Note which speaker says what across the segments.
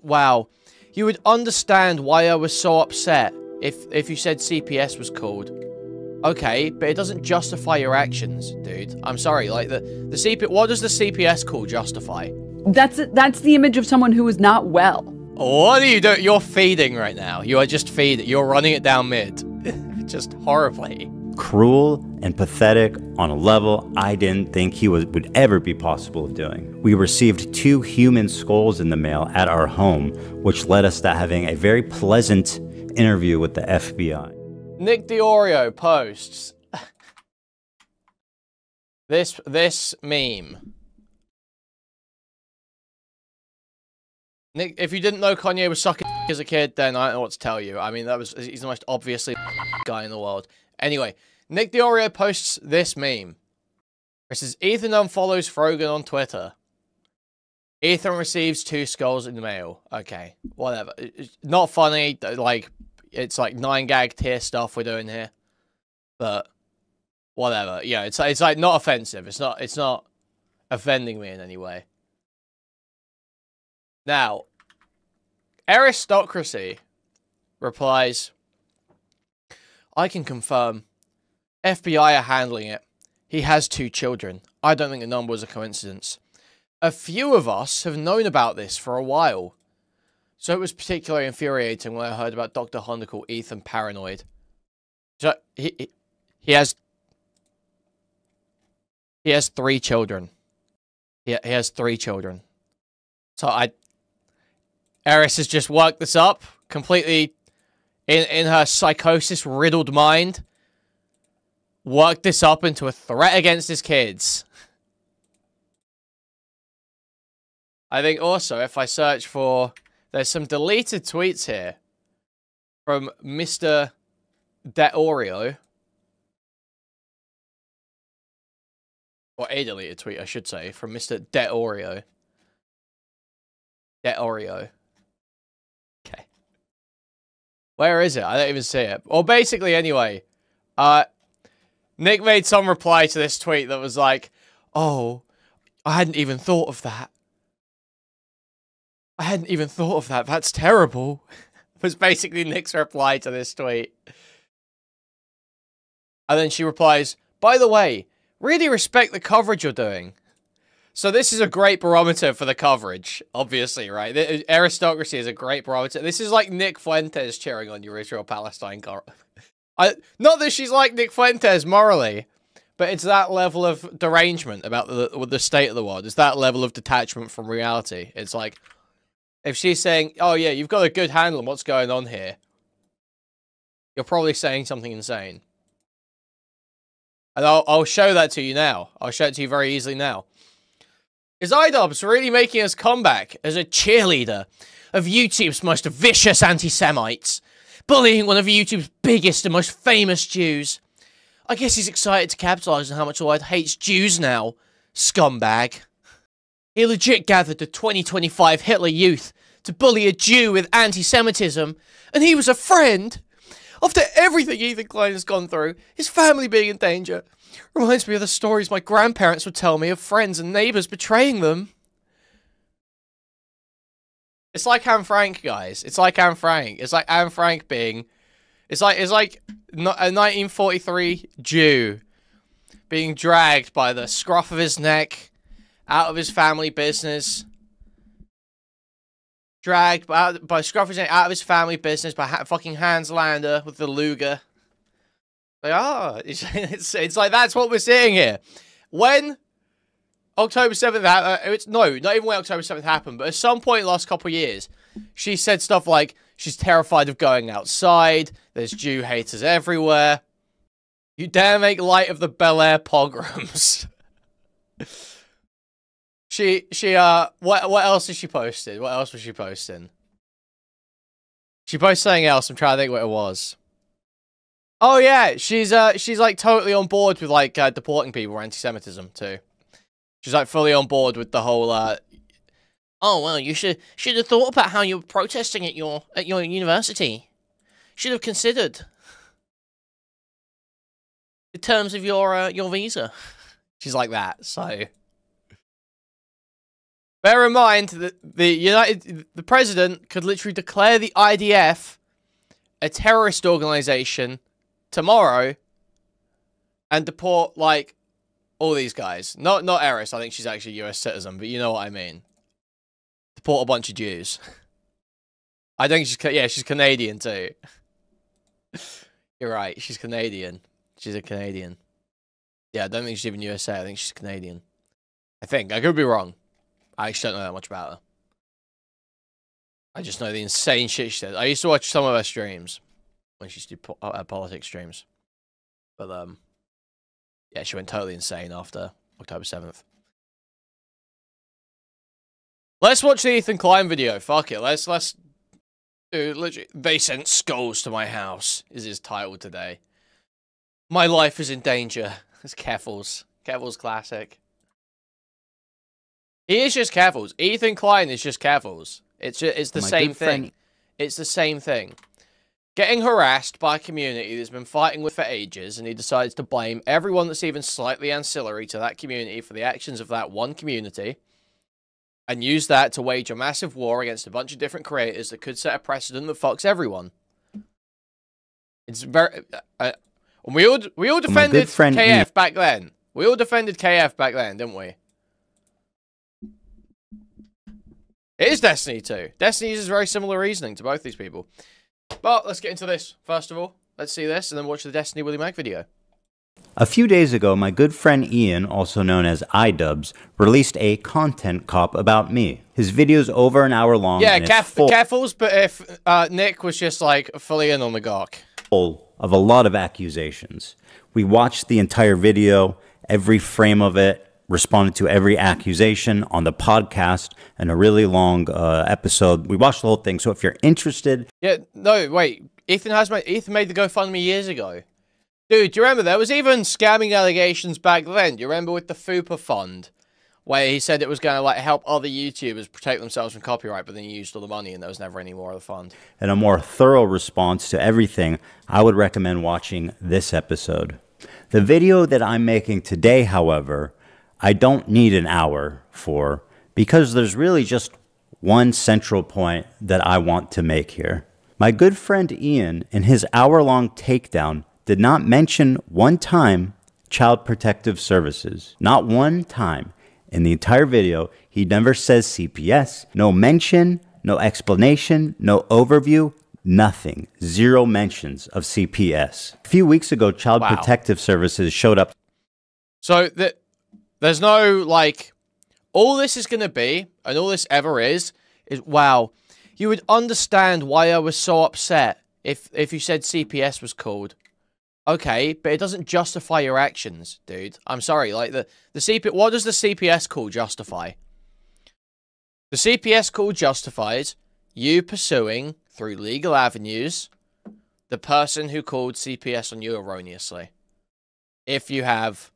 Speaker 1: Wow. You would understand why I was so upset if you said CPS was called. Okay, but it doesn't justify your actions, dude. I'm sorry, like, the CP... What does the CPS call justify?
Speaker 2: That's the image of someone who is not well.
Speaker 1: What are you doing? You're feeding right now. You are just feeding. You're running it down mid. Just horribly.
Speaker 3: Cruel and pathetic on a level I didn't think he would ever be possible of doing. We received 2 human skulls in the mail at our home, which led us to having a very pleasant interview with the FBI.
Speaker 1: Nick DiOrio posts this meme. Nick, if you didn't know Kanye was sucking as a kid, then I don't know what to tell you. I mean, he's the most obviously guy in the world. Anyway, Nick DiOrio posts this meme. It says, Ethan unfollows Frogan on Twitter. Ethan receives 2 skulls in the mail. Okay, whatever. It's not funny, like, it's like 9gag tier stuff we're doing here. But, whatever. Yeah, it's like not offensive. It's not offending me in any way. Now, Aristocracy replies, I can confirm. FBI are handling it. He has 2 children. I don't think the number was a coincidence. A few of us have known about this for a while. So it was particularly infuriating when I heard about Dr. Honda call Ethan paranoid. So he has 3 children. He has 3 children. So Eris has just worked this up completely in her psychosis-riddled mind. Worked this up into a threat against his kids. I think also, if I search for... There's some deleted tweets here. From Mr. DeOrio. Or a deleted tweet, I should say. From Mr. DeOrio. DeOrio. Okay. Where is it? I don't even see it. Well, basically, anyway. Nick made some reply to this tweet that was like, oh, I hadn't even thought of that. I hadn't even thought of that. That's terrible. Was basically Nick's reply to this tweet. And then she replies, by the way, really respect the coverage you're doing. So this is a great barometer for the coverage, obviously, right? Aristocracy is a great barometer. This is like Nick Fuentes cheering on your Israel-Palestine not that she's like Nick Fuentes morally, but it's that level of derangement about the state of the world. It's that level of detachment from reality. It's like, if she's saying, oh yeah, you've got a good handle on what's going on here, you're probably saying something insane. And I'll show that to you now. I'll show it to you very easily now. Is Idubbbz really making his comeback as a cheerleader of YouTube's most vicious anti-Semites? Bullying one of YouTube's biggest and most famous Jews. I guess he's excited to capitalize on how much the world hates Jews now. Scumbag. He legit gathered the 2025 Hitler Youth to bully a Jew with anti-Semitism, and he was a friend. After everything Ethan Klein has gone through, his family being in danger, reminds me of the stories my grandparents would tell me of friends and neighbors betraying them. It's like Anne Frank, guys. It's like Anne Frank. It's like Anne Frank being... It's like a 1943 Jew being dragged by the scruff of his neck out of his family business. Dragged by scruff of his neck out of his family business by fucking Hans Lander with the Luger. Like, oh, it's like that's what we're seeing here. When October 7th, no, not even when October 7th happened, but at some point in the last couple of years, she said stuff like, she's terrified of going outside, there's Jew haters everywhere. You dare make light of the Bel Air pogroms. What else has she posted? What else was she posting? She posted something else, I'm trying to think what it was. Oh yeah, she's like totally on board with like deporting people for anti-Semitism too. She's like fully on board with the whole oh well, you should have thought about how you were protesting at your university. Should have considered the terms of your visa. She's like that, so Bear in mind that the president could literally declare the IDF a terrorist organization tomorrow and deport, like, all these guys. Not Eris, I think she's actually a US citizen, but you know what I mean. Deport a bunch of Jews. I think she's Canadian too. You're right, she's Canadian. She's a Canadian. Yeah, I don't think she's even USA, I think she's Canadian. I think. I could be wrong. I actually don't know that much about her. I just know the insane shit she said. I used to watch some of her streams when she used to do politics streams. But, yeah, she went totally insane after October 7th. Let's watch the Ethan Klein video. Fuck it. Let's dude, literally, they sent skulls to my house is his title today. My life is in danger. It's Keffals. Keffals classic. He is just Keffals. Ethan Klein is just Keffals. It's the same thing. It's the same thing. Getting harassed by a community that's been fighting with for ages, and he decides to blame everyone that's even slightly ancillary to that community for the actions of that one community, and use that to wage a massive war against a bunch of different creators that could set a precedent that fucks everyone. It's very... we all defended KF back then. We all defended KF back then, didn't we? It is Destiny 2. Destiny uses very similar reasoning to both these people. But let's get into this, first of all. Let's see this, and then watch the Destiny Willie Mac video.
Speaker 3: A few days ago, my good friend Ian, also known as Idubbbz, released a content cop about me. His video's over an hour long.
Speaker 1: Yeah, Keffals, but if Nick was just like fully in on the gawk.
Speaker 3: Full of a lot of accusations. We watched the entire video, every frame of it, responded to every accusation on the podcast and a really long episode. We watched the whole thing, so if you're interested...
Speaker 1: Yeah, no, wait. Ethan made the GoFundMe years ago. Dude, do you remember? There was even scamming allegations back then. Do you remember with the FUPA fund? Where he said it was going to like help other YouTubers protect themselves from copyright, but then he used all the money and there was never any more of the fund.
Speaker 3: And a more thorough response to everything, I would recommend watching this episode. The video that I'm making today, however, I don't need an hour for, because there's really just one central point that I want to make here. My good friend Ian, in his hour-long takedown, did not mention one time Child Protective Services. Not one time. In the entire video, he never says CPS. No mention, no explanation, no overview, nothing. Zero mentions of CPS. A few weeks ago, Child Protective Services showed up.
Speaker 1: So there's no, like, all this is going to be, and all this ever is, wow, you would understand why I was so upset if you said CPS was called. Okay, but it doesn't justify your actions, dude. I'm sorry, like, what does the CPS call justify? The CPS call justifies you pursuing, through legal avenues, the person who called CPS on you erroneously. If you have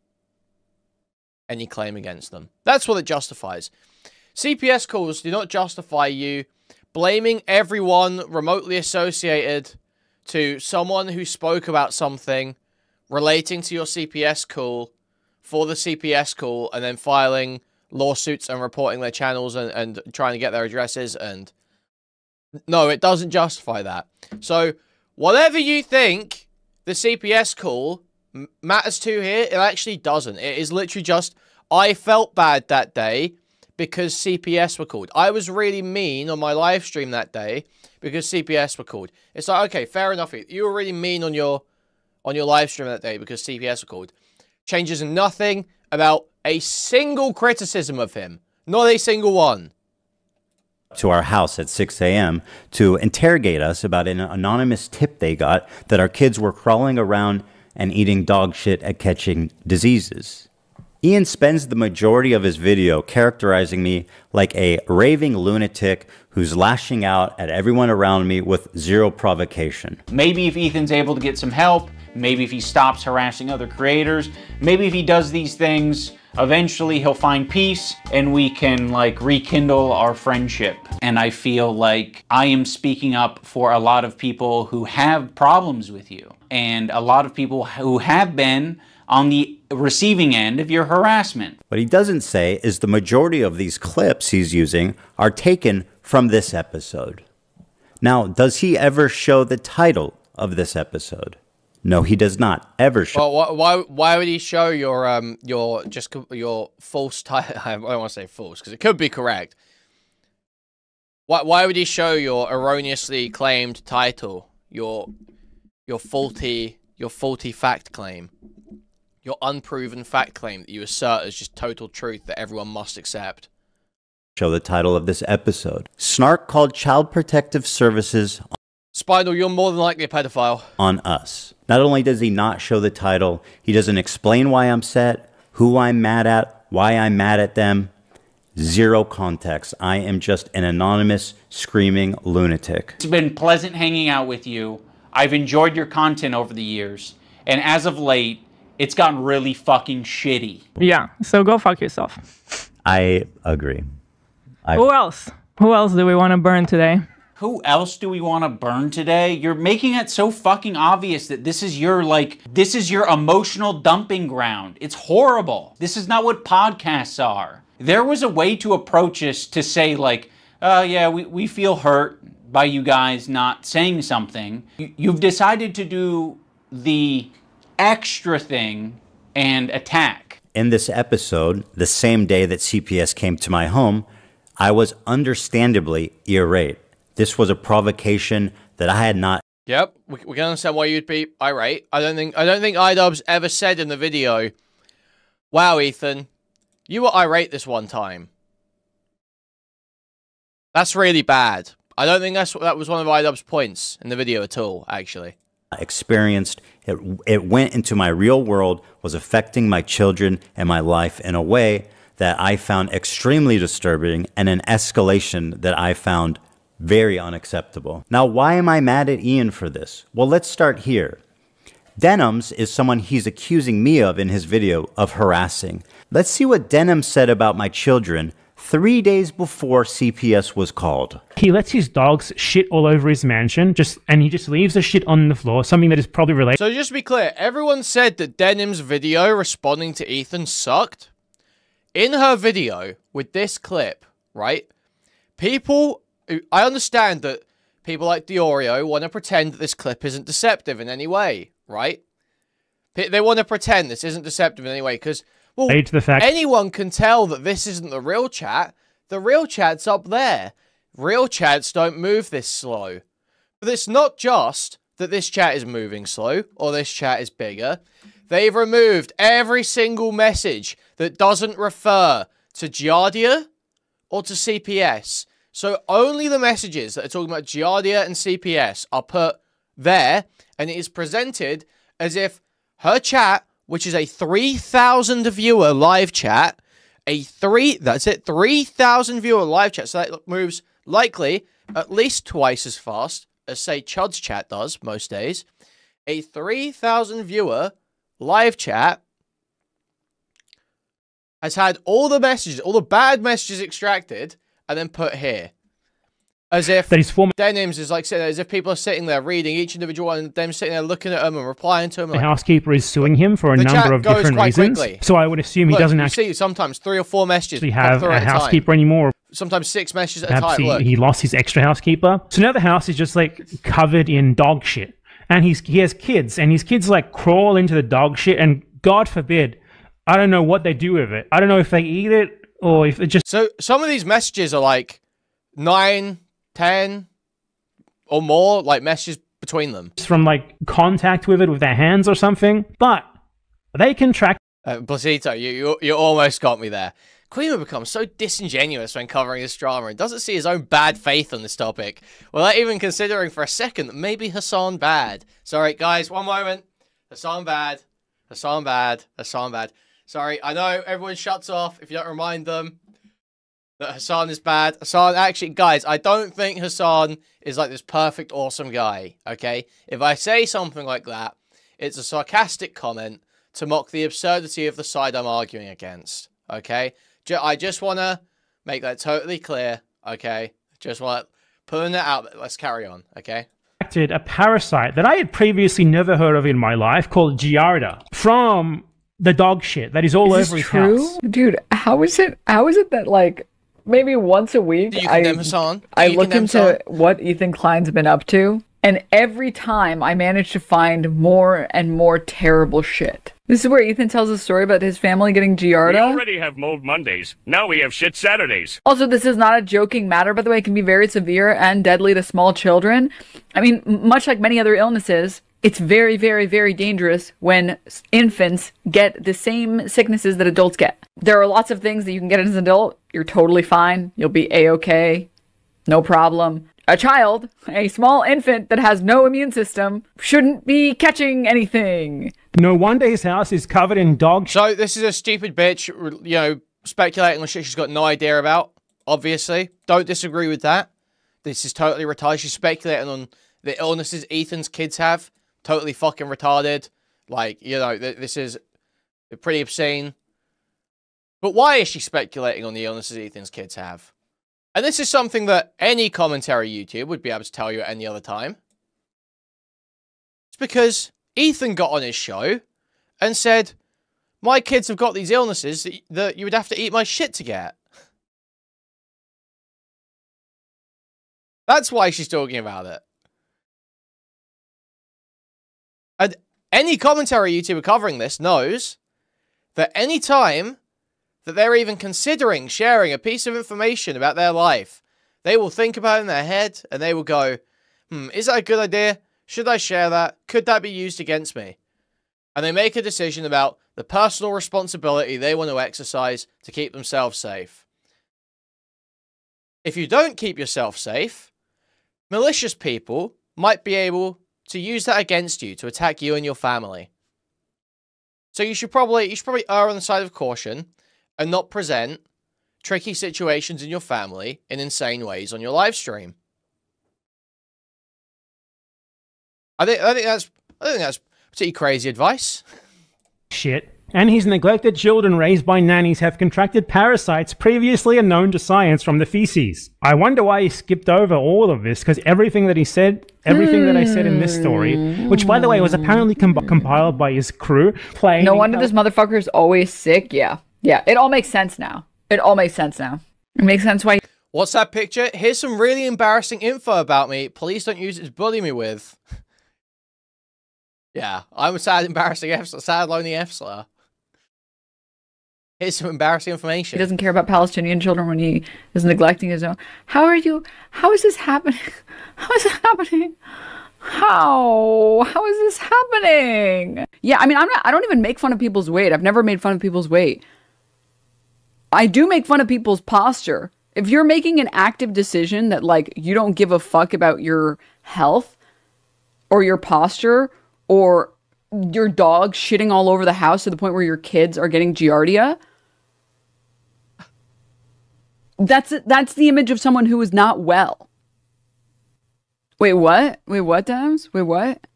Speaker 1: any claim against them. That's what it justifies. CPS calls do not justify you blaming everyone remotely associated to someone who spoke about something relating to your CPS call for the CPS call and then filing lawsuits and reporting their channels and trying to get their addresses and... No, it doesn't justify that. So, whatever you think the CPS call matters to here, it actually doesn't. It is literally just, I felt bad that day because CPS were called. I was really mean on my live stream that day because CPS were called. It's like, okay, fair enough. You were really mean on your live stream that day because CPS were called. Changes nothing about a single criticism of him. Not a single one.
Speaker 3: To our house at 6 a.m. to interrogate us about an anonymous tip they got that our kids were crawling around and eating dog shit at catching diseases. Ian spends the majority of his video characterizing me like a raving lunatic who's lashing out at everyone around me with zero provocation.
Speaker 4: Maybe if Ethan's able to get some help, maybe if he stops harassing other creators, maybe if he does these things, eventually he'll find peace and we can like rekindle our friendship. And I feel like I am speaking up for a lot of people who have problems with you and a lot of people who have been on the receiving end of your harassment.
Speaker 3: What he doesn't say is the majority of these clips he's using are taken from this episode. Now, does he ever show the title of this episode? No, he does not ever show.
Speaker 1: Well, why would he show your false title? I don't want to say false because it could be correct. Why would he show your erroneously claimed title? Your faulty fact claim. Your unproven fact claim that you assert as just total truth that everyone must accept.
Speaker 3: Show the title of this episode. Snark called Child Protective Services
Speaker 1: Spinal, you're more than likely a pedophile.
Speaker 3: On us. Not only does he not show the title, he doesn't explain why I'm upset, who I'm mad at, why I'm mad at them. Zero context. I am just an anonymous, screaming lunatic.
Speaker 4: It's been pleasant hanging out with you. I've enjoyed your content over the years. And as of late, it's gotten really fucking shitty.
Speaker 5: Yeah, so go fuck yourself.
Speaker 3: I agree.
Speaker 5: Who else? Who else do we want to burn today?
Speaker 4: Who else do we want to burn today? You're making it so fucking obvious that this is your, this is your emotional dumping ground. It's horrible. This is not what podcasts are. There was a way to approach this to say, yeah, we feel hurt by you guys not saying something. You've decided to do the extra thing and attack.
Speaker 3: In this episode, the same day that CPS came to my home, I was understandably irate. This was a provocation that I had not.
Speaker 1: Yep, we can understand why you'd be irate. I don't think Idubbbz ever said in the video, "Wow, Ethan, you were irate this one time." That's really bad. I don't think that was one of Idubbbz's points in the video at all, actually.
Speaker 3: Experienced. It went into my real world, was affecting my children and my life in a way that I found extremely disturbing and an escalation that I found very unacceptable. Now, why am I mad at Ian for this? Well, let's start here. Denims is someone he's accusing me of in his video of harassing. Let's see what Denims said about my children 3 days before CPS was called.
Speaker 6: He lets his dogs shit all over his mansion, and he just leaves the shit on the floor, something that is probably related.
Speaker 1: So just to be clear, everyone said that Denims' video responding to Ethan sucked. In her video with this clip, right? I understand that people like Diorio want to pretend that this clip isn't deceptive in any way, right? They want to pretend this isn't deceptive in any way because, well,
Speaker 6: to the fact
Speaker 1: anyone can tell that this isn't the real chat. The real chat's up there. Real chats don't move this slow. But it's not just that this chat is moving slow or this chat is bigger. They've removed every single message that doesn't refer to Giardia or to CPS. So only the messages that are talking about Giardia and CPS are put there, and it is presented as if her chat, which is a 3,000 viewer live chat, 3,000 viewer live chat, so that moves likely at least twice as fast as, say, Chud's chat does most days. A 3,000 viewer live chat has had all the messages, all the bad messages extracted, and then put here. As if Denims is like sitting there, as if people are sitting there reading each individual one, and them sitting there looking at them and replying to them.
Speaker 6: The housekeeper is suing him for a number of different reasons. Quickly. So I would assume he doesn't actually
Speaker 1: see sometimes 3 or 4 messages
Speaker 6: have a housekeeper anymore.
Speaker 1: Sometimes 6 messages at
Speaker 6: Perhaps
Speaker 1: a time.
Speaker 6: He lost his extra housekeeper. So now the house is just covered in dog shit. And he has kids, and his kids crawl into the dog shit, and God forbid, I don't know what they do with it. I don't know if they eat it or if it just...
Speaker 1: So some of these messages are 9, 10 or more messages between them.
Speaker 6: From contact with it with their hands or something. But they can track...
Speaker 1: Blasito, you almost got me there. Kuihman becomes so disingenuous when covering this drama and doesn't see his own bad faith on this topic, without even considering for a second that maybe Hassan bad. Sorry, guys, one moment. Hassan bad. Hassan bad. Hassan bad. Sorry, I know everyone shuts off if you don't remind them that Hassan is bad. Hassan, actually, guys, I don't think Hassan is this perfect, awesome guy, okay? If I say something like that, it's a sarcastic comment to mock the absurdity of the side I'm arguing against, okay? I just want to make that totally clear, okay? Just want putting it out. Let's carry on, okay?
Speaker 6: A parasite that I had previously never heard of in my life called Giardia from the dog shit that is all over his house.
Speaker 2: Dude, how is it that like maybe once a week I look into what Ethan Klein's been up to, and every time I manage to find more and more terrible shit. This is where Ethan tells a story about his family getting Giardia.
Speaker 7: We already have Mold Mondays. Now we have Shit Saturdays.
Speaker 2: Also, this is not a joking matter, by the way. It can be very severe and deadly to small children. I mean, much like many other illnesses, it's very, very, very dangerous when infants get the same sicknesses that adults get. There are lots of things that you can get as an adult. You're totally fine. You'll be A-okay. No problem. A child, a small infant that has no immune system, shouldn't be catching anything.
Speaker 6: No wonder his house is covered in dog shit.
Speaker 1: So this is a stupid bitch, you know, speculating on shit she's got no idea about, obviously. Don't disagree with that. This is totally retarded. She's speculating on the illnesses Ethan's kids have. Totally fucking retarded. Like, you know, this is pretty obscene. But why is she speculating on the illnesses Ethan's kids have? And this is something that any commentary YouTube would be able to tell you at any other time. It's because Ethan got on his show and said, my kids have got these illnesses that you would have to eat my shit to get. That's why she's talking about it. And any commentary YouTuber covering this knows that any time that they're even considering sharing a piece of information about their life, they will think about it in their head and they will go, is that a good idea? Should I share that? Could that be used against me? And they make a decision about the personal responsibility they want to exercise to keep themselves safe. If you don't keep yourself safe, malicious people might be able to use that against you to attack you and your family. So you should probably err on the side of caution and not present tricky situations in your family in insane ways on your live stream. I think that's pretty crazy advice.
Speaker 6: Shit. And his neglected children raised by nannies have contracted parasites previously unknown to science from the feces. I wonder why he skipped over all of this, because everything that I said in this story, which by the way was apparently compiled by his crew, playing.
Speaker 2: No wonder this motherfucker is always sick. Yeah, it all makes sense now. It makes sense why.
Speaker 1: What's that picture? Here's some really embarrassing info about me. Please don't use it to bully me with. Yeah, I'm a sad, embarrassing sad, lonely F-slayer. Here's some embarrassing information.
Speaker 2: He doesn't care about Palestinian children when he is neglecting his own. How is this happening? How is it happening? How is this happening? Yeah, I mean, I don't even make fun of people's weight. I've never made fun of people's weight. I do make fun of people's posture. If you're making an active decision that, like, you don't give a fuck about your health or your posture or your dog shitting all over the house to the point where your kids are getting Giardia, that's the image of someone who is not well. Wait, what? Wait, what, Dams? Wait, what?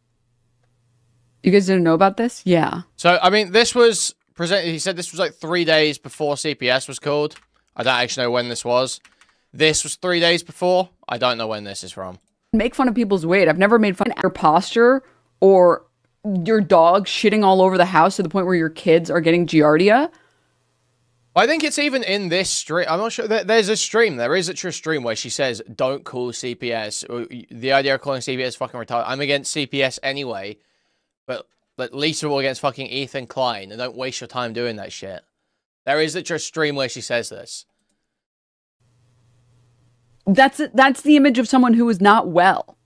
Speaker 2: You guys didn't know about this? Yeah.
Speaker 1: So, I mean, this was presented, he said this was like 3 days before CPS was called. I don't actually know when this was. This was 3 days before. I don't know when this is from.
Speaker 2: Make fun of people's weight. I've never made fun of your posture or your dog shitting all over the house to the point where your kids are getting Giardia.
Speaker 1: I think it's even in this stream. I'm not sure. There's a stream. There is a stream where she says, don't call CPS. The idea of calling CPS fucking retarded. I'm against CPS anyway. But at least we're all against fucking Ethan Klein. And don't waste your time doing that shit. There is a stream where she says this.
Speaker 2: That's the image of someone who is not well.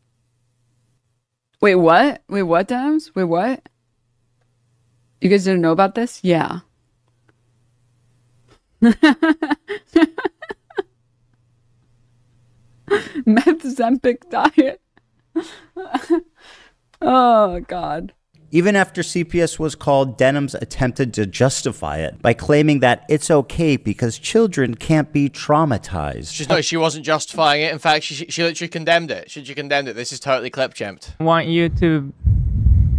Speaker 2: Wait, what? Wait, what, Dams? Wait, what? You guys didn't know about this? Yeah. Meth-Zempic diet. Oh, God.
Speaker 3: Even after CPS was called, Denham's attempted to justify it by claiming that it's okay because children can't be traumatized.
Speaker 1: No, she wasn't justifying it. In fact, she literally condemned it. She condemned it. This is totally clip-champed.
Speaker 5: Want you to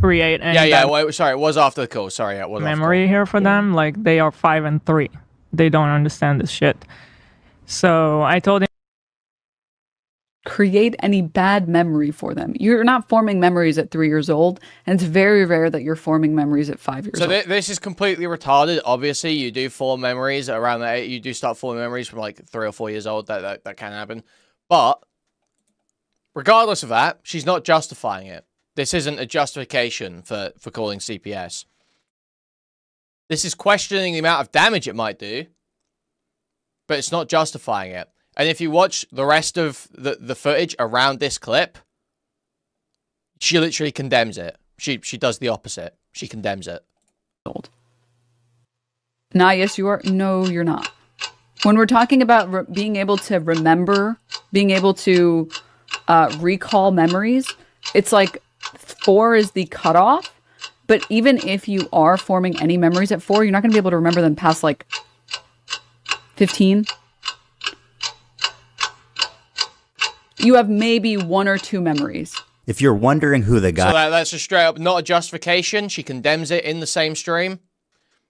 Speaker 5: create
Speaker 1: wait, sorry, it was after the call. Sorry, it was
Speaker 5: memory here for them. Like, they are 5 and 3. They don't understand this shit. So I told him.
Speaker 2: create any bad memory for them. You're not forming memories at 3 years old, and it's very rare that you're forming memories at 5 years old.
Speaker 1: So this is completely retarded. Obviously, you do form memories around that. You do start forming memories from like 3 or 4 years old. That can happen. But regardless of that, she's not justifying it. This isn't a justification for calling CPS. This is questioning the amount of damage it might do, but it's not justifying it. And if you watch the rest of the footage around this clip, she literally condemns it. She does the opposite. She condemns it.
Speaker 2: Nah, yes, you are. No, you're not. When we're talking about being able to remember, being able to recall memories, it's like 4 is the cutoff. But even if you are forming any memories at 4, you're not going to be able to remember them past like 15. You have maybe 1 or 2 memories.
Speaker 3: If you're wondering who the guy...
Speaker 1: So that's just straight up not a justification. She condemns it in the same stream.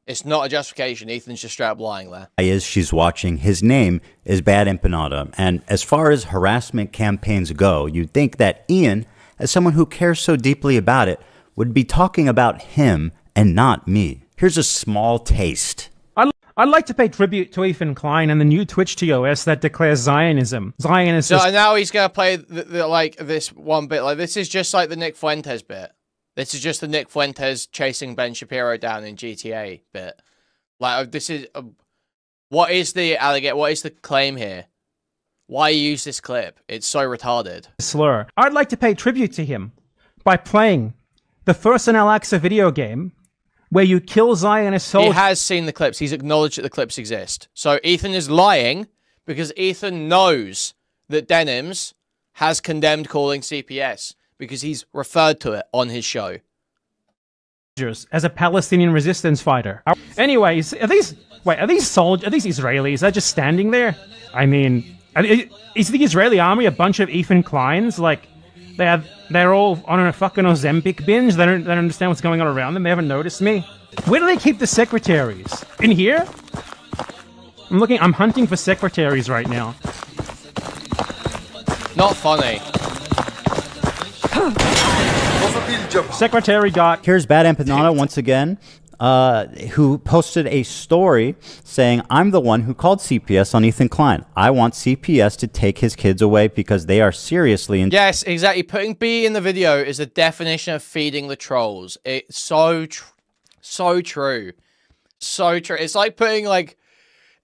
Speaker 1: It's not a justification. Ethan's just straight up lying there.
Speaker 3: ...is she's watching, his name is Bad Empanada. And as far as harassment campaigns go, you'd think that Ian, as someone who cares so deeply about it, would be talking about him and not me. Here's a small taste.
Speaker 6: I'd like to pay tribute to Ethan Klein and the new Twitch TOS that declares Zionism.
Speaker 1: So now he's going to play like this one bit. Like this is just like the Nick Fuentes bit. This is just the Nick Fuentes chasing Ben Shapiro down in GTA bit. Like this is what is the allegation? What is the claim here? Why use this clip? It's so retarded.
Speaker 6: Slur. I'd like to pay tribute to him by playing the first in Al-Aqsa video game where you kill Zionist soldiers.
Speaker 1: He has seen the clips. He's acknowledged that the clips exist. So Ethan is lying because Ethan knows that Denims has condemned calling CPS because he's referred to it on his show.
Speaker 6: As a Palestinian resistance fighter. Anyways, are these Israelis? They're just standing there? I mean, is the Israeli army a bunch of Ethan Kleins? Like, they're all on a fucking Ozempic binge. They don't understand what's going on around them. They haven't noticed me. Where do they keep the secretaries? In here? I'm hunting for secretaries right now.
Speaker 1: Not funny.
Speaker 6: Secretary got...
Speaker 3: Here's Bad Empanada once again, who posted a story saying, I'm the one who called CPS on Ethan Klein. I want CPS to take his kids away because they are seriously...
Speaker 1: Yes, exactly. Putting B in the video is the definition of feeding the trolls. It's so true. So true. It's like putting like...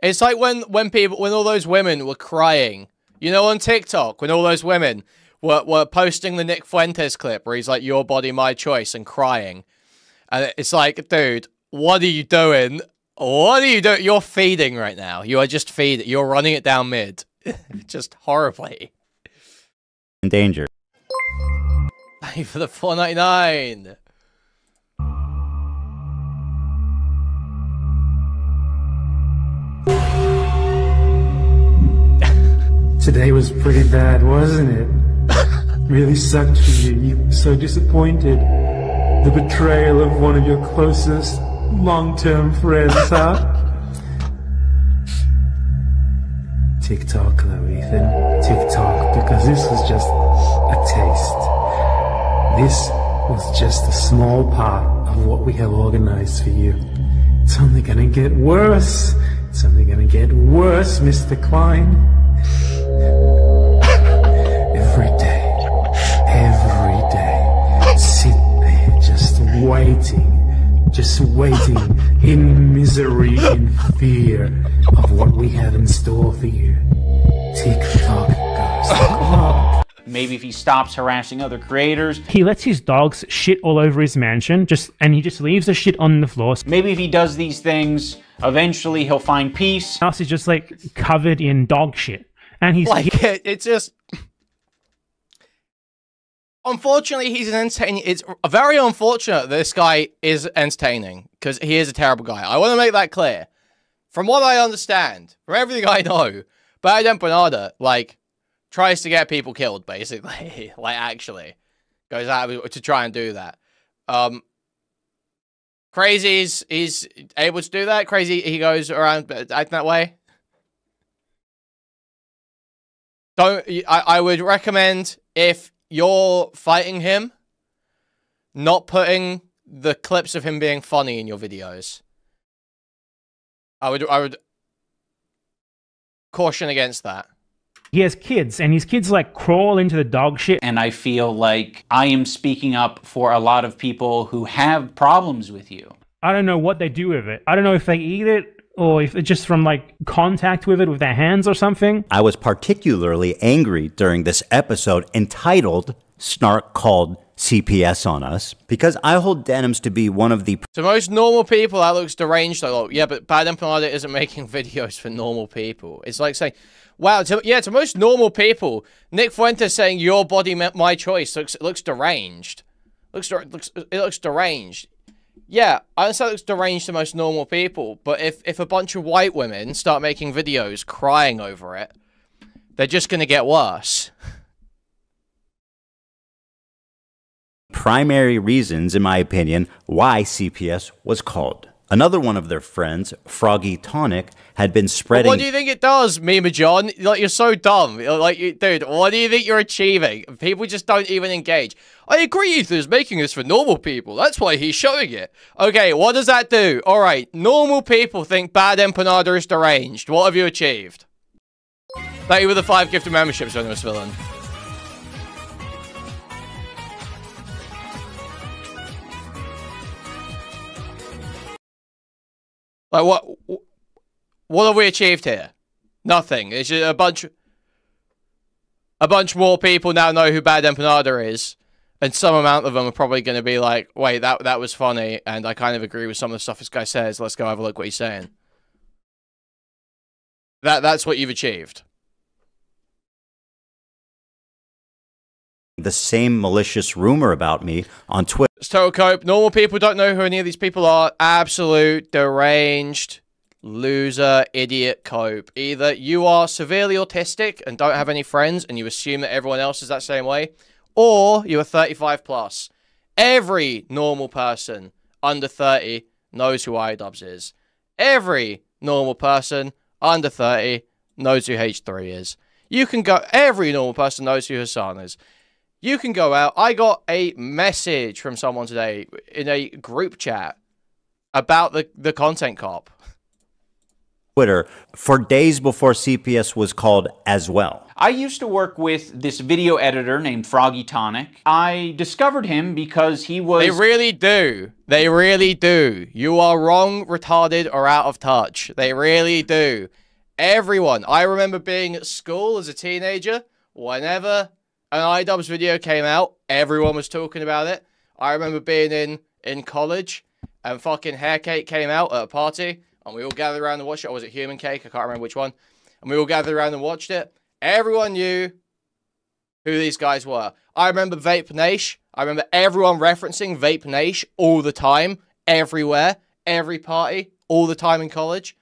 Speaker 1: It's like when all those women were crying. You know, on TikTok, when all those women were posting the Nick Fuentes clip where he's like, your body, my choice, and crying. And it's like, dude, what are you doing? What are you doing? You're feeding right now. You are just feeding. You're running it down mid. Just horribly.
Speaker 3: In danger.
Speaker 1: Thank you for the $4.99.
Speaker 8: Today was pretty bad, wasn't it? Really sucked for you. You were so disappointed. The betrayal of one of your closest long-term friends, huh? Tick-tock, though, Ethan. Tick-tock, because this was just a taste. This was just a small part of what we have organized for you. It's only gonna get worse. It's only gonna get worse, Mr. Klein. Every day, sit there just waiting in misery, in fear of what we have in store for you. Tick-tock goes.
Speaker 4: Maybe if he stops harassing other creators.
Speaker 6: He lets his dogs shit all over his mansion, and he just leaves the shit on the floor.
Speaker 4: Maybe if he does these things, eventually he'll find peace.
Speaker 6: The house is just like covered in dog shit. And he's
Speaker 1: like, it's just... Unfortunately, he's an entertaining... It's very unfortunate that this guy is entertaining, because he is a terrible guy. I want to make that clear. From what I understand, from everything I know, Bad Empanada, like, tries to get people killed, basically. Like, actually. Goes out to try and do that. Crazy is able to do that. Crazy, he goes around acting that way. I would recommend, if you're fighting him, not putting the clips of him being funny in your videos. I would caution against that.
Speaker 6: He has kids, and his kids like crawl into the dog shit.
Speaker 4: And I feel like I am speaking up for a lot of people who have problems with you.
Speaker 6: I don't know what they do with it. I don't know if they eat it or if it's just from like contact with it with their hands or something.
Speaker 3: I was particularly angry during this episode entitled Snark Called CPS on Us, because I hold Denims to be one of the...
Speaker 1: To most normal people, that looks deranged. Like, yeah, but Bad Empanada isn't making videos for normal people. It's like saying, wow, to most normal people, Nick Fuentes saying your body, my choice looks deranged. It looks deranged. Yeah, I understand it looks deranged to most normal people, but if a bunch of white women start making videos crying over it, they're just gonna get worse.
Speaker 3: Primary reasons, in my opinion, why CPS was called. Another one of their friends, Froggy Tonic, had been spreading...
Speaker 1: But what do you think it does, Mima John? Like, you're so dumb. Like, dude, what do you think you're achieving? People just don't even engage. I agree Ethan's making this for normal people. That's why he's showing it. Okay, what does that do? Alright, normal people think Bad Empanada is deranged. What have you achieved? Thank you for the 5 gifted memberships, Venomous Villain. Like, what have we achieved here? Nothing. It's just a bunch more people now know who Bad Empanada is, and some amount of them are probably going to be like, wait, that was funny, and I kind of agree with some of the stuff this guy says. Let's go have a look what he's saying. That's what you've achieved.
Speaker 3: The same malicious rumor about me on Twitter.
Speaker 1: It's total cope. Normal people don't know who any of these people are. Absolute deranged loser idiot cope. Either you are severely autistic and don't have any friends and you assume that everyone else is that same way, or you are 35 plus. Every normal person under 30 knows who Idubbbz is. Every normal person under 30 knows who H3 is. You can go, every normal person knows who Hassan is. You can go out. I got a message from someone today in a group chat about the content cop.
Speaker 3: Twitter for days before CPS was called as well.
Speaker 4: I used to work with this video editor named Froggy Tonic. I discovered him because he was...
Speaker 1: They really do. They really do. You are wrong, retarded, or out of touch. They really do. Everyone. I remember being at school as a teenager. Whenever an Idubbbz video came out, everyone was talking about it. I remember being in college and fucking Hair Cake came out at a party and we all gathered around and watched it. Or was it Human Cake? I can't remember which one. And we all gathered around and watched it. Everyone knew who these guys were. I remember Vape Nation. I remember everyone referencing Vape Nation all the time, everywhere, every party, all the time in college.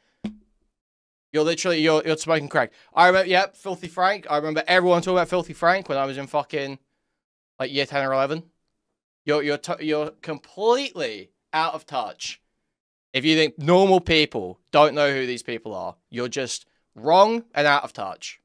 Speaker 1: You're literally, you're smoking crack. I remember, yep, Filthy Frank. I remember everyone talking about Filthy Frank when I was in fucking, like, year 10 or 11. You're completely out of touch. If you think normal people don't know who these people are, you're just wrong and out of touch.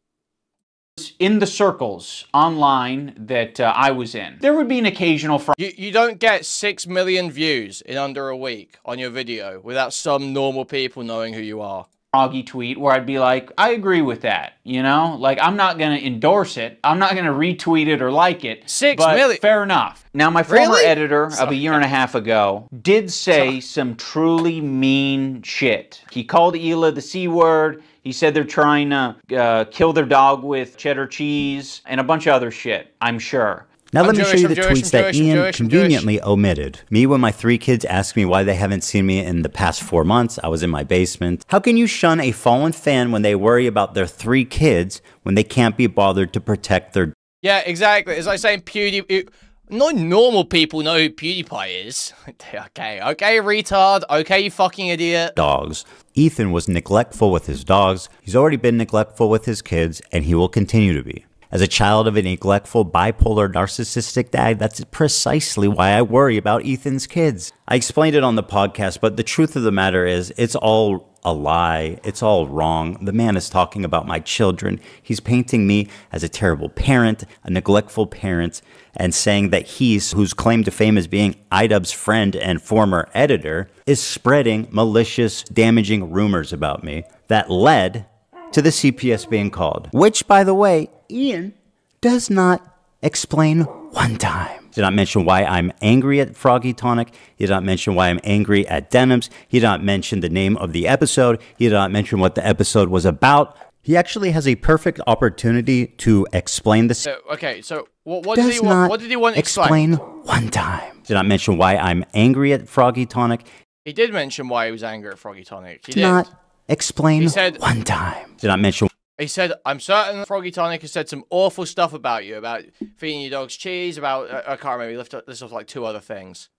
Speaker 4: In the circles online that I was in, there would be an occasional...
Speaker 1: You don't get 6 million views in under a week on your video without some normal people knowing who you are.
Speaker 4: Froggy tweet where I'd be like, I agree with that, you know? Like, I'm not going to endorse it. I'm not going to retweet it or like it.
Speaker 1: 6 million?
Speaker 4: Fair enough. Now, my former editor of a year and a half ago did say some truly mean shit. He called Hila the C word. He said they're trying to kill their dog with cheddar cheese and a bunch of other shit, I'm sure.
Speaker 3: Now let me show you the tweets that Ian conveniently omitted. Me when my 3 kids ask me why they haven't seen me in the past 4 months. I was in my basement. How can you shun a fallen fan when they worry about their 3 kids when they can't be bothered to protect their...
Speaker 1: Yeah, exactly. It's like saying PewDiePie... No normal people know who PewDiePie is. Okay, retard. Okay, you fucking idiot.
Speaker 3: Dogs. Ethan was neglectful with his dogs. He's already been neglectful with his kids, and he will continue to be. As a child of a neglectful, bipolar, narcissistic dad, that's precisely why I worry about Ethan's kids. I explained it on the podcast, but the truth of the matter is, it's all a lie. It's all wrong. The man is talking about my children. He's painting me as a terrible parent, a neglectful parent, and saying that he's, whose claim to fame is being Idubbbz' friend and former editor, is spreading malicious, damaging rumors about me that led to the CPS being called. Which, by the way, Ian does not explain one time. He did not mention why I'm angry at Froggy Tonic. He did not mention why I'm angry at Denims. He did not mention the name of the episode. He did not mention what the episode was about. He actually has a perfect opportunity to explain this.
Speaker 1: Okay, so what did he want? What did he want to
Speaker 3: explain one time? He did not mention why I'm angry at Froggy Tonic.
Speaker 1: He did mention why he was angry at Froggy Tonic. He
Speaker 3: did not explain
Speaker 1: he said,
Speaker 3: one time. He did not mention.
Speaker 1: He said, I'm certain Froggy Tonic has said some awful stuff about you, about feeding your dogs cheese, about, I can't remember, he listed off like 2 other things.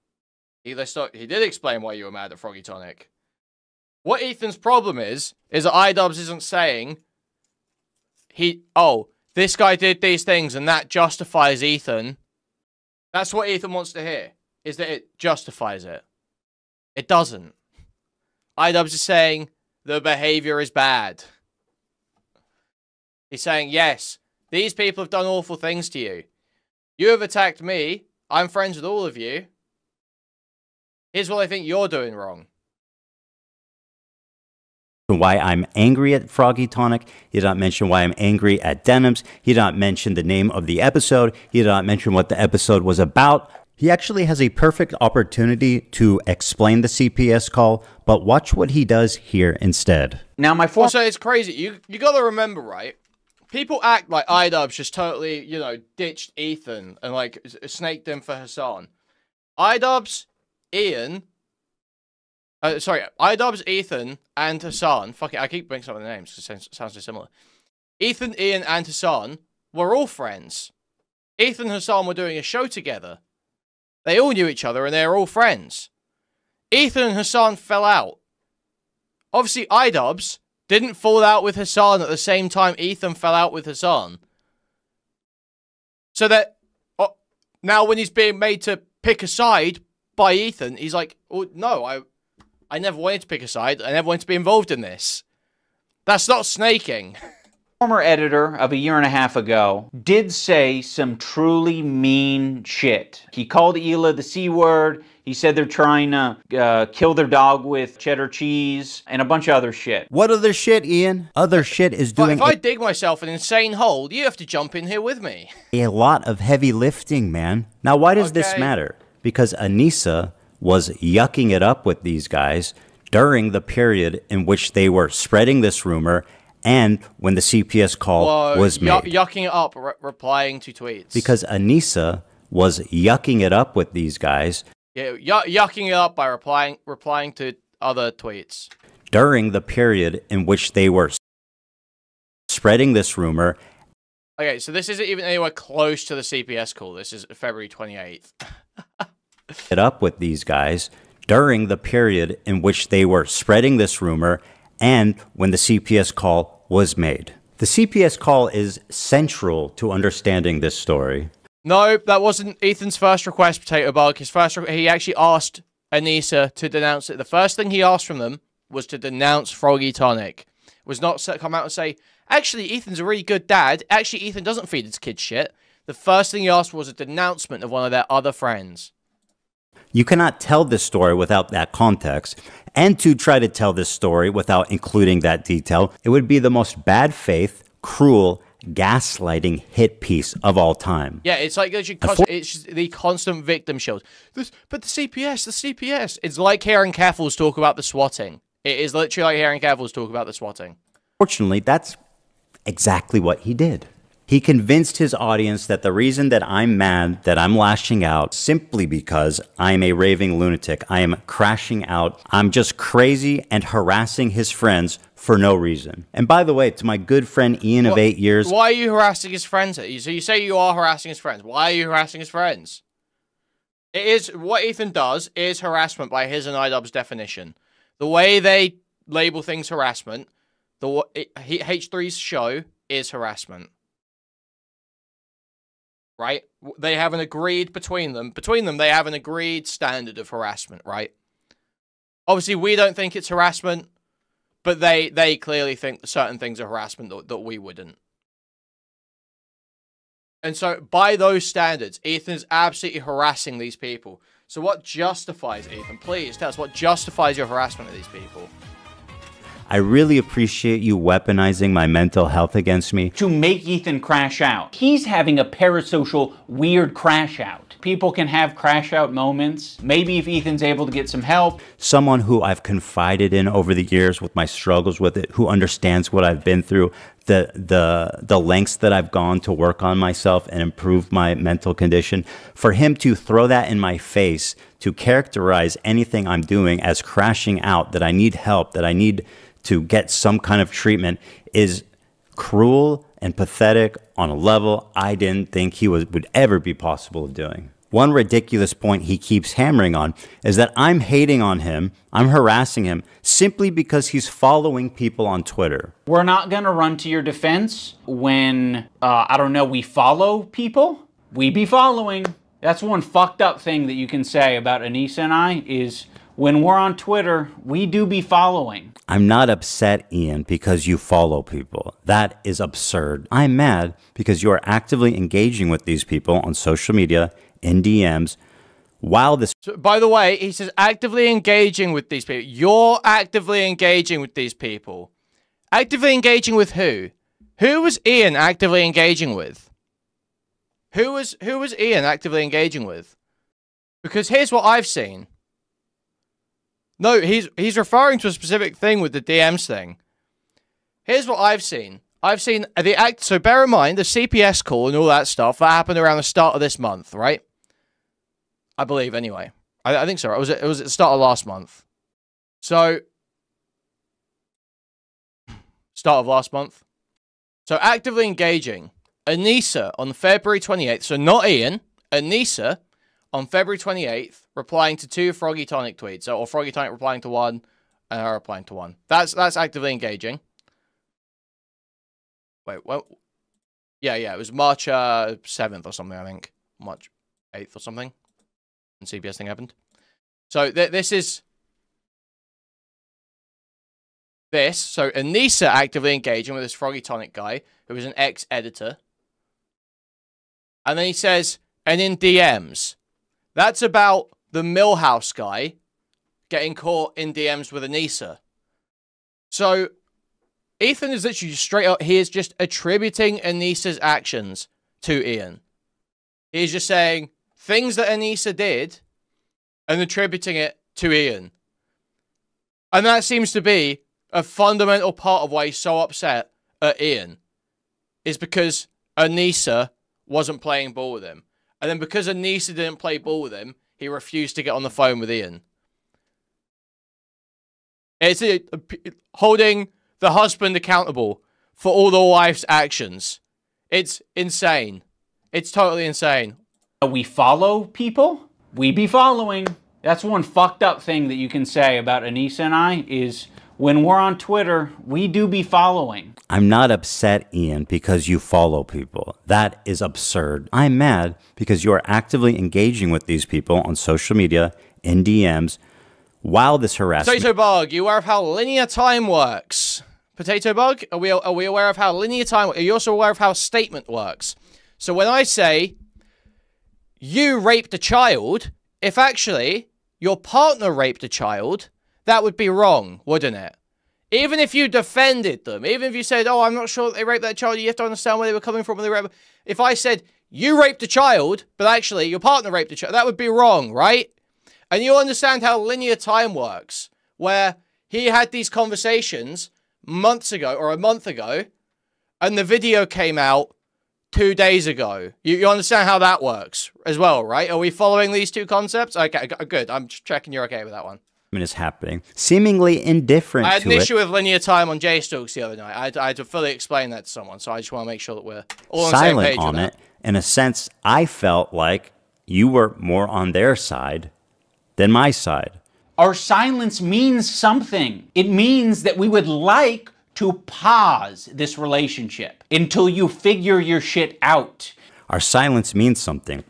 Speaker 1: He did explain why you were mad at Froggy Tonic. What Ethan's problem is that Idubbbz isn't saying, this guy did these things and that justifies Ethan. That's what Ethan wants to hear, is that it justifies it. It doesn't. Idubbbz is saying, the behavior is bad. He's saying, yes, these people have done awful things to you. You have attacked me. I'm friends with all of you. Here's what I think you're doing wrong.
Speaker 3: Why I'm angry at Froggy Tonic. He did not mention why I'm angry at Denims. He did not mention the name of the episode. He did not mention what the episode was about. He actually has a perfect opportunity to explain the CPS call, but watch what he does here instead.
Speaker 4: Now,
Speaker 1: Also, it's crazy. You got to remember, right? People act like Idubbbz just totally, ditched Ethan and, like, snaked him for Hassan. Idubbbz, Ethan, and Hassan. Fuck it, I keep bringing some of the names because it sounds so similar. Ethan, Ian, and Hassan were all friends. Ethan and Hassan were doing a show together. They all knew each other and they were all friends. Ethan and Hassan fell out. Obviously, Idubbbz didn't fall out with Hassan at the same time Ethan fell out with Hassan. So that now when he's being made to pick a side by Ethan, he's like, oh, no, I never wanted to pick a side. I never wanted to be involved in this. That's not snaking.
Speaker 4: Former editor of a year and a half ago did say some truly mean shit. He called Hila the C word. He said they're trying to kill their dog with cheddar cheese and a bunch of other shit.
Speaker 3: What other shit, Ian? Other shit is doing...
Speaker 1: But if I dig myself an insane hole, you have to jump in here with me.
Speaker 3: A lot of heavy lifting, man. Now, why does this matter? Because Anissa was yucking it up with these guys during the period in which they were spreading this rumor and when the CPS call was made.
Speaker 1: Yucking it up, replying to tweets.
Speaker 3: Because Anissa was yucking it up with these guys.
Speaker 1: Yeah, yucking it up by replying to other tweets.
Speaker 3: During the period in which they were spreading this rumor.
Speaker 1: Okay, so this isn't even anywhere close to the CPS call. This is February 28th.
Speaker 3: It up with these guys during the period in which they were spreading this rumor and when the CPS call was made. The CPS call is central to understanding this story.
Speaker 1: No, that wasn't Ethan's first request, Potato Bug. He actually asked Anissa to denounce it. The first thing he asked from them was to denounce Froggy Tonic. Was not to come out and say, actually, Ethan's a really good dad. Actually, Ethan doesn't feed his kids shit. The first thing he asked was a denouncement of one of their other friends.
Speaker 3: You cannot tell this story without that context. And to try to tell this story without including that detail, it would be the most bad faith, cruel, gaslighting hit piece of all time.
Speaker 1: Yeah, it's like it's the constant victim shows. But the CPS. It's like hearing Caffles talk about the swatting. It is literally like hearing Caffles talk about the swatting.
Speaker 3: Fortunately, that's exactly what he did. He convinced his audience that the reason that I'm mad, that I'm lashing out, simply because I'm a raving lunatic. I am crashing out. I'm just crazy and harassing his friends for no reason. And by the way, to my good friend Ian of 8 years...
Speaker 1: Why are you harassing his friends? So you say you are harassing his friends. Why are you harassing his friends? It is... What Ethan does is harassment by his and Idubbbz definition. The way they label things harassment, H3's show is harassment. right? They have an agreed between them, they have an agreed standard of harassment, right? Obviously, we don't think it's harassment, but they clearly think certain things are harassment that we wouldn't. And so, by those standards, Ethan's absolutely harassing these people. So what justifies, Ethan? Please tell us what justifies your harassment of these people.
Speaker 3: I really appreciate you weaponizing my mental health against me
Speaker 4: to make Ethan crash out. He's having a parasocial, weird crash out. People can have crash out moments. Maybe if Ethan's able to get some help.
Speaker 3: Someone who I've confided in over the years with my struggles with it, who understands what I've been through, the lengths that I've gone to work on myself and improve my mental condition. For him to throw that in my face, to characterize anything I'm doing as crashing out, that I need help, that I need to get some kind of treatment, is cruel and pathetic on a level I didn't think he would ever be possible of doing. One ridiculous point he keeps hammering on is that I'm hating on him, I'm harassing him, simply because he's following people on Twitter.
Speaker 4: We're not gonna run to your defense when, I don't know, we follow people. We be following. That's one fucked up thing that you can say about Anissa and I, is when we're on Twitter, we do be following.
Speaker 3: I'm not upset, Ian, because you follow people. That is absurd. I'm mad because you are actively engaging with these people on social media, in DMs, while this...
Speaker 1: So, by the way, he says actively engaging with these people. You're actively engaging with these people. Actively engaging with who? Who was Ian actively engaging with? Who was Ian actively engaging with? Because here's what I've seen. No, he's referring to a specific thing with the DMs thing. Here's what I've seen. I've seen the so bear in mind the CPS call and all that stuff that happened around the start of this month, right? I believe anyway. I think so. It was at the start of last month. So start of last month. So actively engaging. Anissa on February 28th. So not Ian. Anissa on February 28th, replying to 2 Froggy Tonic tweets. So, or Froggy Tonic replying to 1, and her replying to 1. That's actively engaging. Wait, what? Yeah, it was March 7th or something, I think. March 8th or something. And CBS thing happened. So, this is... This. So, Anissa actively engaging with this Froggy Tonic guy, who is an ex-editor. And then he says, and in DMs... That's about the Millhouse guy getting caught in DMs with Anissa. So, Ethan is literally straight up, he is just attributing Anissa's actions to Ian. He's just saying things that Anissa did and attributing it to Ian. And that seems to be a fundamental part of why he's so upset at Ian. Is because Anissa wasn't playing ball with him. And then because Anissa didn't play ball with him, he refused to get on the phone with Ian. It's holding the husband accountable for all the wife's actions. It's insane. It's totally insane.
Speaker 4: We follow people. We be following. That's one fucked up thing that you can say about Anissa and I, is when we're on Twitter, we do be following.
Speaker 3: I'm not upset, Ian, because you follow people. That is absurd. I'm mad because you are actively engaging with these people on social media, in DMs, while this harassment...
Speaker 1: Potato Bug, you aware of how linear time works? Potato Bug, are we aware of how linear time works? Are you also aware of how a statement works? So when I say, you raped a child, if actually your partner raped a child, that would be wrong, wouldn't it? Even if you defended them, even if you said, oh, I'm not sure that they raped that child, you have to understand where they were coming from when they raped. If I said, you raped a child, but actually your partner raped a child, that would be wrong, right? And you understand how linear time works, where he had these conversations months ago, or a month ago, and the video came out 2 days ago. You understand how that works as well, right? Are we following these two concepts? Okay, good. I'm just checking you're okay with that one.
Speaker 3: Is happening, seemingly indifferent to it.
Speaker 1: I had an issue with linear time on J-Stokes the other night. I had to fully explain that to someone, so I just want to make sure that we're all on the same page
Speaker 3: on it. In a sense, I felt like you were more on their side than my side.
Speaker 4: Our silence means something. It means that we would like to pause this relationship until you figure your shit out.
Speaker 3: Our silence means something.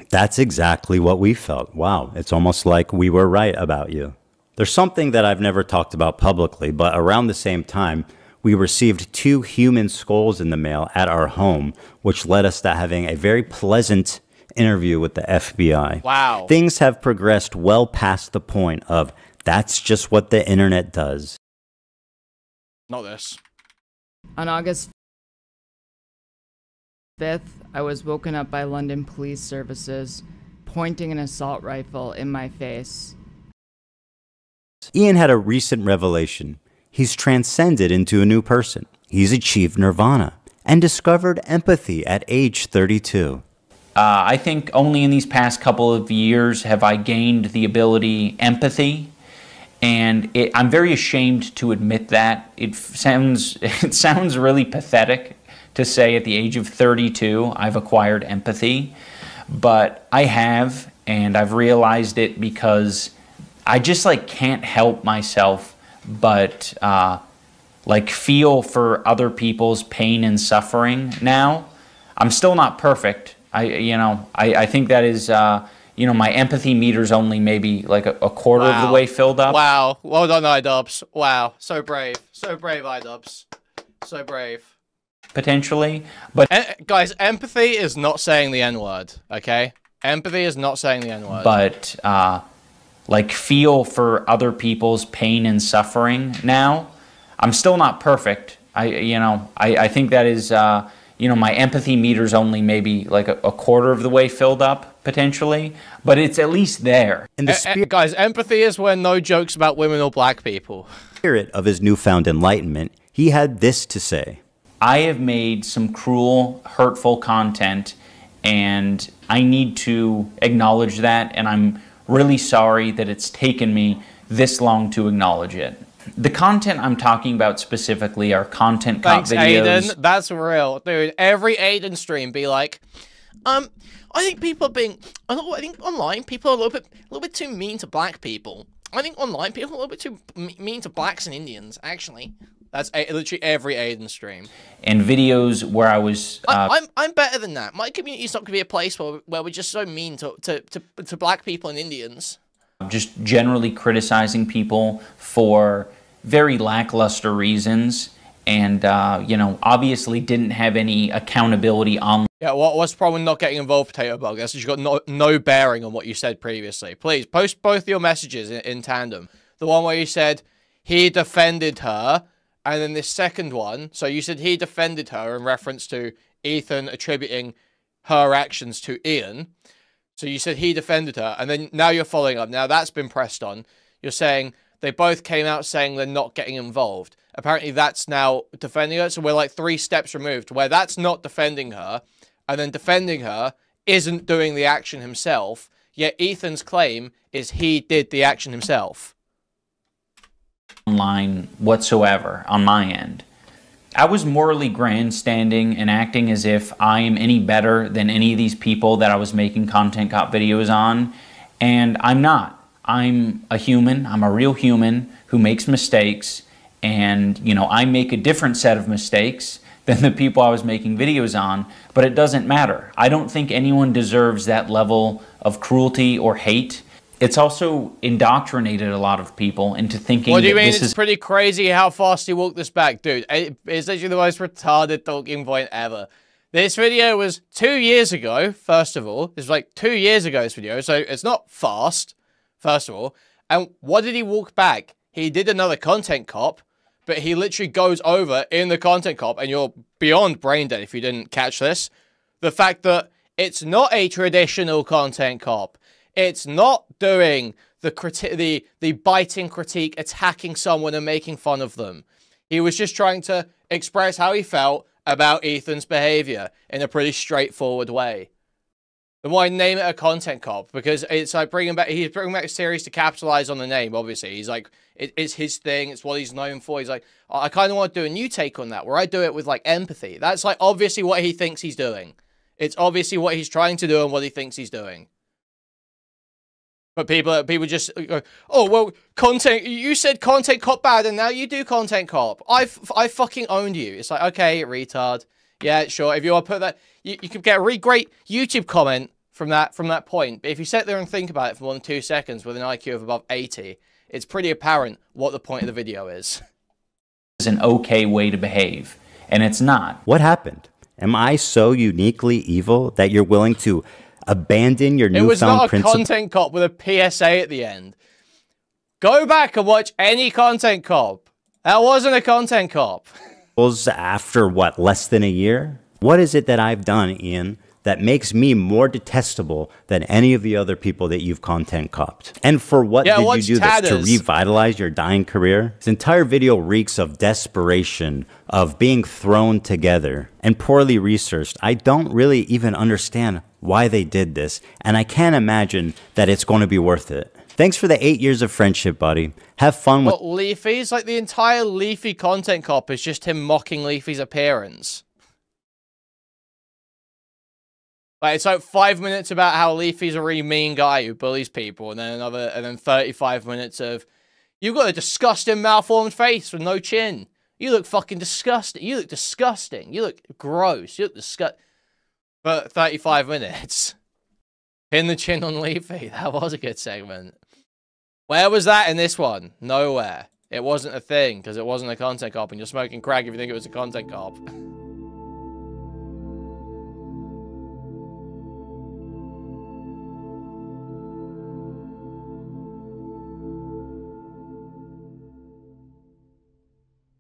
Speaker 3: That's exactly what we felt. Wow, it's almost like we were right about you. There's something that I've never talked about publicly, but around the same time, we received 2 human skulls in the mail at our home, which led us to having a very pleasant interview with the FBI.
Speaker 1: Wow.
Speaker 3: Things have progressed well past the point of that's just what the internet does.
Speaker 1: Not this.
Speaker 2: On August 5th, I was woken up by London police services pointing an assault rifle in my face.
Speaker 3: Ian had a recent revelation. He's transcended into a new person. He's achieved nirvana and discovered empathy at age 32.
Speaker 4: I think only in these past couple of years have I gained the ability empathy, and I'm very ashamed to admit that. It sounds really pathetic to say at the age of 32 I've acquired empathy, but I have, and I've realized it because I just can't help myself but feel for other people's pain and suffering now. I'm still not perfect. I think that is, my empathy meter's only maybe a quarter of the way filled up.
Speaker 1: Wow. Well done, Idubbbz. Wow. So brave. So brave, Idubbbz. So brave.
Speaker 4: Potentially. But
Speaker 1: guys, empathy is not saying the N-word, okay? Empathy is not saying the N-word.
Speaker 4: But, feel for other people's pain and suffering now. I'm still not perfect. I think that is, my empathy meter's only maybe a quarter of the way filled up, potentially, but it's at least there.
Speaker 3: In the
Speaker 1: guys, empathy is when no jokes about women or black people.
Speaker 3: spirit of his newfound enlightenment, he had this to say.
Speaker 4: I have made some cruel, hurtful content, and I need to acknowledge that, and I'm really sorry that it's taken me this long to acknowledge it. The content I'm talking about specifically are content cop videos.
Speaker 1: Aiden. That's real. Dude, every Aiden stream be like, I think people are being, I think online people are a little bit too mean to black people. I think online people are a little bit too mean to blacks and Indians, actually. That's literally every Aiden stream.
Speaker 4: And videos where I was...
Speaker 1: I'm better than that. My community's not going to be a place where we're just so mean to black people and Indians.
Speaker 4: Just generally criticizing people for very lackluster reasons, and obviously didn't have any accountability on.
Speaker 1: Yeah, what's the problem with not getting involved, Potato Bug? That's just got no bearing on what you said previously. Please post both your messages in tandem. The one where you said he defended her, and then this second one. So you said he defended her in reference to Ethan attributing her actions to Ian. So you said he defended her, and then now you're following up. Now that's been pressed on. You're saying they both came out saying they're not getting involved. Apparently that's now defending her, so we're like 3 steps removed, where that's not defending her, and then defending her isn't doing the action himself, yet Ethan's claim is he did the action himself.
Speaker 4: Online whatsoever on my end. I was morally grandstanding and acting as if I am any better than any of these people that I was making content cop videos on, and I'm not. I'm a human, I'm a real human who makes mistakes, and I make a different set of mistakes than the people I was making videos on, but it doesn't matter. I don't think anyone deserves that level of cruelty or hate. It's also indoctrinated a lot of people into thinking.
Speaker 1: What do you mean?
Speaker 4: This
Speaker 1: It's pretty crazy how fast he walked this back, dude. It's literally the most retarded talking point ever. This video was 2 years ago, first of all. This was like 2 years ago, this video, so it's not fast, first of all. And what did he walk back? He did another content cop, but he literally goes over in the content cop, and you're beyond brain dead if you didn't catch this. The fact that it's not a traditional content cop. It's not doing the biting critique, attacking someone and making fun of them. He was just trying to express how he felt about Ethan's behavior in a pretty straightforward way. Then why name it a content cop? Because it's like he's bringing back a series to capitalize on the name, obviously. He's like, it's his thing, it's what he's known for. He's like, oh, I kind of want to do a new take on that, where I do it with like empathy. That's like obviously what he thinks he's doing. It's obviously what he's trying to do and what he thinks he's doing. But people just go, oh, well, you said content cop bad and now you do content cop. I fucking owned you. It's like, okay, retard. Yeah, sure. If you want to put that, you could get a really great YouTube comment from that point. But if you sit there and think about it for more than 2 seconds with an IQ of above 80, it's pretty apparent what the point of the video is.
Speaker 4: It's an okay way to behave, and it's not.
Speaker 3: What happened? Am I so uniquely evil that you're willing to abandon your newfound principles?
Speaker 1: It was not a content cop with a PSA at the end. Go back and watch any content cop. That wasn't a content cop.
Speaker 3: After what, less than a year? What is it that I've done, Ian, that makes me more detestable than any of the other people that you've content copped? And for what did you do this? To revitalize your dying career? This entire video reeks of desperation, of being thrown together, and poorly researched. I don't really even understand why they did this, and I can't imagine that it's going to be worth it. Thanks for the 8 years of friendship, buddy. Have fun with—
Speaker 1: What, Leafy's? Like, the entire Leafy content cop is just him mocking Leafy's appearance. Like, it's like 5 minutes about how Leafy's a really mean guy who bullies people, and then 35 minutes of, you've got a disgusting malformed face with no chin. You look fucking disgusting. You look disgusting. You look gross. You look disgusting. But 35 minutes. Pin the chin on Leafy. That was a good segment. Where was that in this one? Nowhere. It wasn't a thing, because it wasn't a content cop, and you're smoking crack if you think it was a content cop.